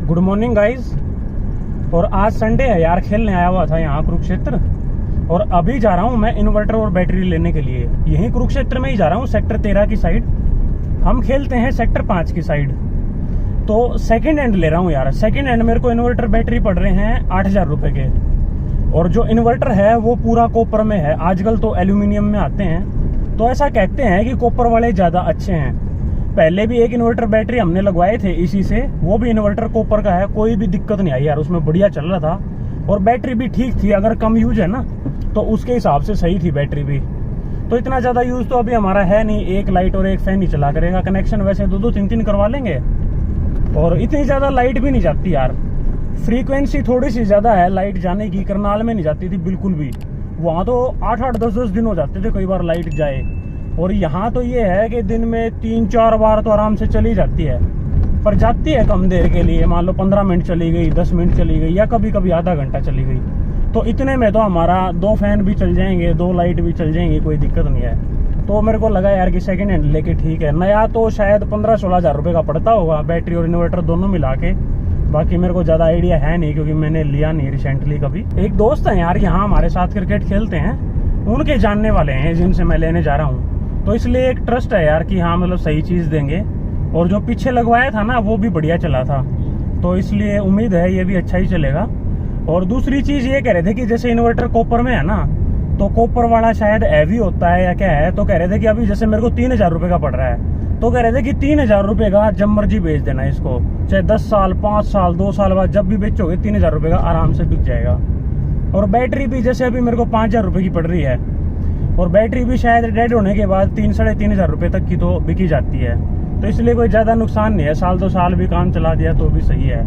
Good morning guys. और आज Sunday है यार, खेलने आया हुआ था यहाँ कुरुक्षेत्र। और अभी जा रहा हूँ मैं इन्वर्टर और बैटरी लेने के लिए। यहीं कुरुक्षेत्र में ही जा रहा हूँ, सेक्टर 13 की साइड। हम खेलते हैं सेक्टर 5 की साइड। तो सेकंड हैंड ले रहा हूँ यार। सेकंड हैंड मेरे को इन्वर्टर बैटरी पड़ रहे हैं 8,000 रुपए के। और जो इन्वर्टर है वो पूरा कॉपर में है, आजकल तो एल्यूमिनियम में आते हैं। तो ऐसा कहते हैं कि कॉपर वाले ज़्यादा अच्छे हैं। पहले भी एक इन्वर्टर बैटरी हमने लगवाए थे इसी से, वो भी इन्वर्टर कॉपर का है, कोई भी दिक्कत नहीं आई यार, उसमें बढ़िया चल रहा था। और बैटरी भी ठीक थी, अगर कम यूज है ना तो उसके हिसाब से सही थी बैटरी भी। तो इतना ज़्यादा यूज तो अभी हमारा है नहीं, एक लाइट और एक फैन ही चला करेगा। कनेक्शन वैसे 2-2 3-3 करवा लेंगे। और इतनी ज़्यादा लाइट भी नहीं जाती यार, फ्रीक्वेंसी थोड़ी सी ज़्यादा है लाइट जाने की। करनाल में नहीं जाती थी बिल्कुल भी, वहाँ तो 8-8 10-10 दिन हो जाते थे कई बार लाइट जाए। और यहाँ तो ये है कि दिन में 3-4 बार तो आराम से चली जाती है, पर जाती है कम देर के लिए। मान लो 15 मिनट चली गई, 10 मिनट चली गई, या कभी कभी आधा घंटा चली गई। तो इतने में तो हमारा 2 फैन भी चल जाएंगे, 2 लाइट भी चल जाएंगी, कोई दिक्कत नहीं है। तो मेरे को लगा यार कि सेकंड हैंड लेके ठीक है। नया तो शायद 15-16 हज़ार रुपये का पड़ता होगा, बैटरी और इन्वर्टर दोनों मिला के। बाकी मेरे को ज़्यादा आइडिया है नहीं, क्योंकि मैंने लिया नहीं रिसेंटली कभी। एक दोस्त है यार यहाँ हमारे साथ क्रिकेट खेलते हैं, उनके जानने वाले हैं जिनसे मैं लेने जा रहा हूँ। तो इसलिए एक ट्रस्ट है यार कि हाँ मतलब सही चीज़ देंगे। और जो पीछे लगवाया था ना वो भी बढ़िया चला था, तो इसलिए उम्मीद है ये भी अच्छा ही चलेगा। और दूसरी चीज़ ये कह रहे थे कि जैसे इन्वर्टर कॉपर में है ना, तो कॉपर वाला शायद हैवी होता है या क्या है। तो कह रहे थे कि अभी जैसे मेरे को 3,000 रुपये का पड़ रहा है, तो कह रहे थे कि 3,000 रुपये का जब मर्जी बेच देना इसको, चाहे 10 साल 5 साल 2 साल बाद जब भी बेचोगे 3,000 रुपये का आराम से बिक जाएगा। और बैटरी भी जैसे अभी मेरे को 5,000 रुपये की पड़ रही है, और बैटरी भी शायद डेड होने के बाद 3-3.5 हज़ार रुपये तक की तो बिकी जाती है। तो इसलिए कोई ज़्यादा नुकसान नहीं है, साल 2 साल भी काम चला दिया तो भी सही है।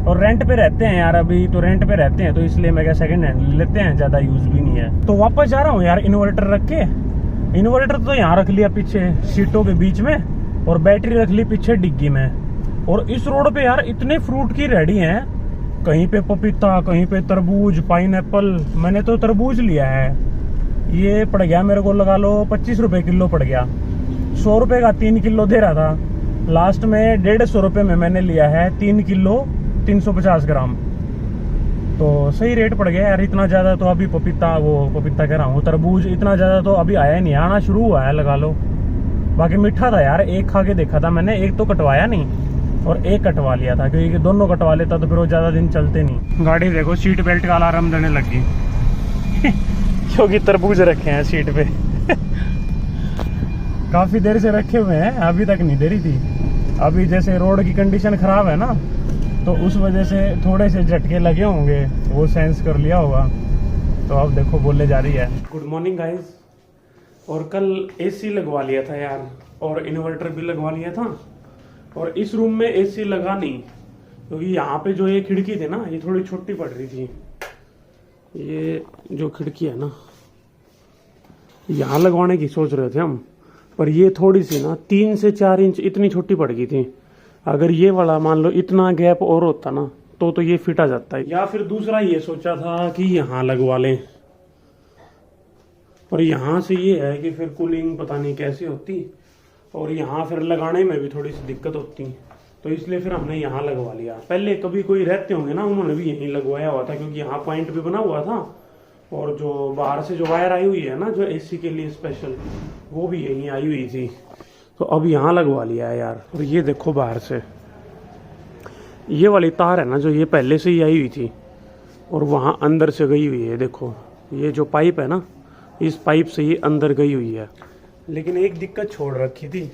और रेंट पे रहते हैं यार, अभी तो रेंट पे रहते हैं, तो इसलिए मैं क्या सेकंड हैंड लेते हैं, ज़्यादा यूज भी नहीं है। तो वापस जा रहा हूँ यार इन्वर्टर रख के। इन्वर्टर तो यहाँ रख लिया पीछे सीटों के बीच में, और बैटरी रख ली पीछे डिग्गी में। और इस रोड पे यार इतने फ्रूट की रेडी हैं, कहीं पे पपीता, कहीं पे तरबूज, पाइनएप्पल। मैंने तो तरबूज लिया है, ये पड़ गया मेरे को लगा लो 25 रुपये किलो पड़ गया। 100 रुपये का 3 किलो दे रहा था, लास्ट में 150 रुपये में मैंने लिया है 3 किलो 350 ग्राम। तो सही रेट पड़ गया यार। इतना ज़्यादा तो अभी पपीता कह रहा हूँ, तरबूज इतना ज़्यादा तो अभी आया नहीं, आना शुरू हुआ है लगा लो। बाकी मीठा था यार, एक खा के देखा था मैंने, एक तो कटवाया नहीं और एक कटवा लिया था, क्योंकि दोनों कटवा लेता तो फिर वो ज़्यादा दिन चलते नहीं। गाड़ी देखो सीट बेल्ट का अलार्म देने लगी क्योंकि तरबूज रखे हैं सीट पे काफी देर से रखे हुए हैं, अभी तक नहीं दे रही थी। अभी जैसे रोड की कंडीशन खराब है ना, तो उस वजह से थोड़े से झटके लगे होंगे, वो सेंस कर लिया होगा। तो अब देखो बोलने जा रही है। Good morning guys. और कल एसी लगवा लिया था यार, और इन्वर्टर भी लगवा लिया था। और इस रूम में एसी लगा नहीं, क्योंकि यहाँ पे जो ये खिड़की थी ना, ये थोड़ी छोटी पड़ रही थी। ये जो खिड़की है ना, यहाँ लगवाने की सोच रहे थे हम, पर ये थोड़ी सी ना 3 से 4 इंच इतनी छोटी पड़ गई थी। अगर ये वाला मान लो इतना गैप और होता ना, तो ये फिट आ जाता है। या फिर दूसरा ये सोचा था कि यहाँ लगवा लें, पर यहाँ से ये है कि फिर कूलिंग पता नहीं कैसी होती, और यहाँ फिर लगाने में भी थोड़ी सी दिक्कत होती, तो इसलिए फिर हमने यहाँ लगवा लिया। पहले कभी कोई रहते होंगे ना, उन्होंने भी यहीं लगवाया हुआ था, क्योंकि यहाँ पॉइंट भी बना हुआ था। और जो बाहर से जो वायर आई हुई है ना, जो एसी के लिए स्पेशल, वो भी यहीं आई हुई थी। तो अब यहाँ लगवा लिया है यार। और ये देखो बाहर से ये वाली तार है ना, जो ये पहले से ही आई हुई थी, और वहाँ अंदर से गई हुई है। देखो ये जो पाइप है ना, इस पाइप से ये अंदर गई हुई है। लेकिन एक दिक्कत छोड़ रखी थी,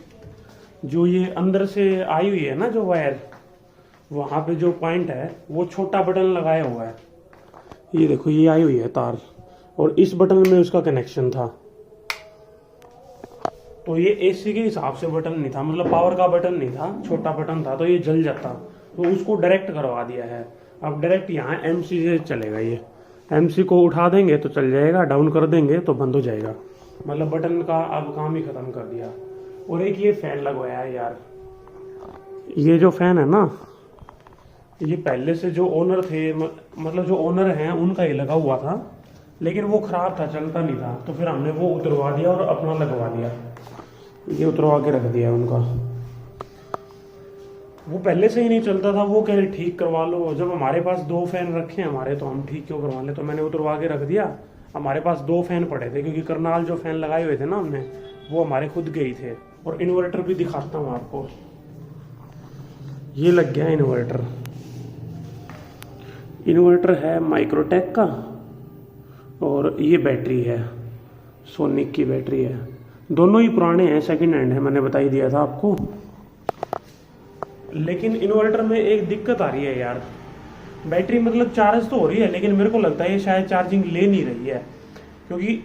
जो ये अंदर से आई हुई है ना जो वायर, वहाँ पे जो पॉइंट है वो छोटा बटन लगाया हुआ है। ये देखो ये आई हुई है तार, और इस बटन में उसका कनेक्शन था। तो ये एसी के हिसाब से बटन नहीं था, मतलब पावर का बटन नहीं था, छोटा बटन था, तो ये जल जाता। तो उसको डायरेक्ट करवा दिया है। अब डायरेक्ट यहाँ एमसी से चलेगा। ये एमसी को उठा देंगे तो चल जाएगा, डाउन कर देंगे तो बंद हो जाएगा। मतलब बटन का अब काम ही खत्म कर दिया। और एक ये फैन लगवाया है यार। ये जो फैन है ना, ये पहले से जो ओनर थे, मतलब जो ओनर हैं उनका ही लगा हुआ था, लेकिन वो खराब था, चलता नहीं था। तो फिर हमने वो उतरवा दिया और अपना लगवा लिया। ये उतरवा के रख दिया उनका। वो पहले से ही नहीं चलता था, वो कह रहे ठीक करवा लो। जब हमारे पास 2 फैन रखे हैं हमारे, तो हम ठीक क्यों करवा ले, तो मैंने उतरवा के रख दिया। हमारे पास 2 फैन पड़े थे, क्योंकि करनाल जो फैन लगाए हुए थे ना हमने, वो हमारे खुद के ही थे। और इन्वर्टर भी दिखाता हूँ आपको, ये लग गया इन्वर्टर। इन्वर्टर है माइक्रोटेक का, और ये बैटरी है सोनिक की बैटरी है। दोनों ही पुराने हैं, सेकंड हैंड है, मैंने बता ही दिया था आपको। लेकिन इन्वर्टर में एक दिक्कत आ रही है यार, बैटरी मतलब चार्ज तो हो रही है, लेकिन मेरे को लगता है ये शायद चार्जिंग ले नहीं रही है, क्योंकि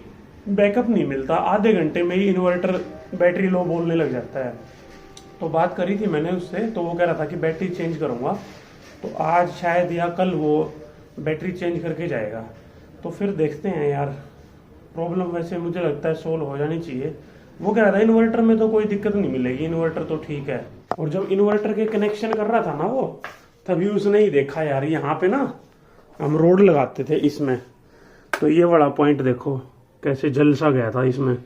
बैकअप नहीं मिलता। आधे घंटे में ही इन्वर्टर बैटरी लो बोलने लग जाता है। तो बात करी थी मैंने उससे, तो वो कह रहा था कि बैटरी चेंज करूँगा, तो आज शायद या कल वो बैटरी चेंज करके जाएगा। तो फिर देखते हैं यार। प्रॉब्लम वैसे मुझे लगता है सोल्व हो जानी चाहिए। वो कह रहा था इन्वर्टर में तो कोई दिक्कत नहीं मिलेगी, इन्वर्टर तो ठीक है। और जब इन्वर्टर के कनेक्शन कर रहा था ना वो, तभी उसने ही देखा यार, यहाँ पे ना हम रोड लगाते थे इसमें, तो ये वाला पॉइंट देखो कैसे जल सा गया था इसमें।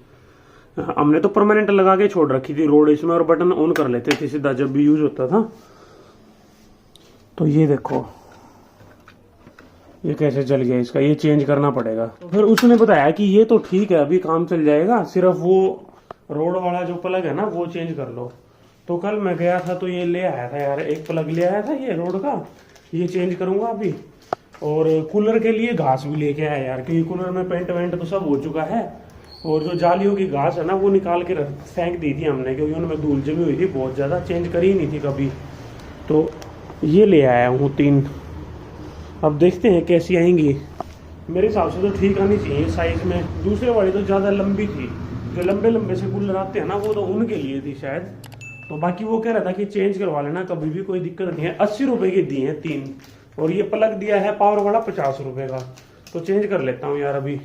हमने तो परमानेंट लगा के छोड़ रखी थी रोड इसमें, और बटन ऑन कर लेते थे सीधा जब भी यूज होता था। तो ये देखो ये कैसे जल गया इसका, ये चेंज करना पड़ेगा। तो फिर उसने बताया कि ये तो ठीक है, अभी काम चल जाएगा, सिर्फ वो रोड वाला जो प्लग है ना वो चेंज कर लो। तो कल मैं गया था तो ये ले आया था यार, एक प्लग ले आया था ये रोड का, ये चेंज करूंगा अभी। और कूलर के लिए घास भी लेके आया यार, क्योंकि कूलर में पेंट वेंट तो सब हो चुका है। और जो जालियों की घास है ना वो निकाल के फेंक दी थी हमने, क्योंकि उनमें धूल जमी हुई थी बहुत ज़्यादा, चेंज करी ही नहीं थी कभी। तो ये ले आया हूँ 3। अब देखते हैं कैसी आएंगी। मेरे हिसाब से तो ठीक आनी चाहिए साइज में। दूसरे वाली तो ज़्यादा लंबी थी, जो लंबे लंबे से कूलर आते हैं ना वो तो उनके लिए थी शायद। तो बाकी वो कह रहा था कि चेंज करवा लेना कभी भी, कोई दिक्कत नहीं है। 80 रुपये की दी है 3, और ये प्लग दिया है पावर वाला 50 रुपये का। तो चेंज कर लेता हूँ यार अभी।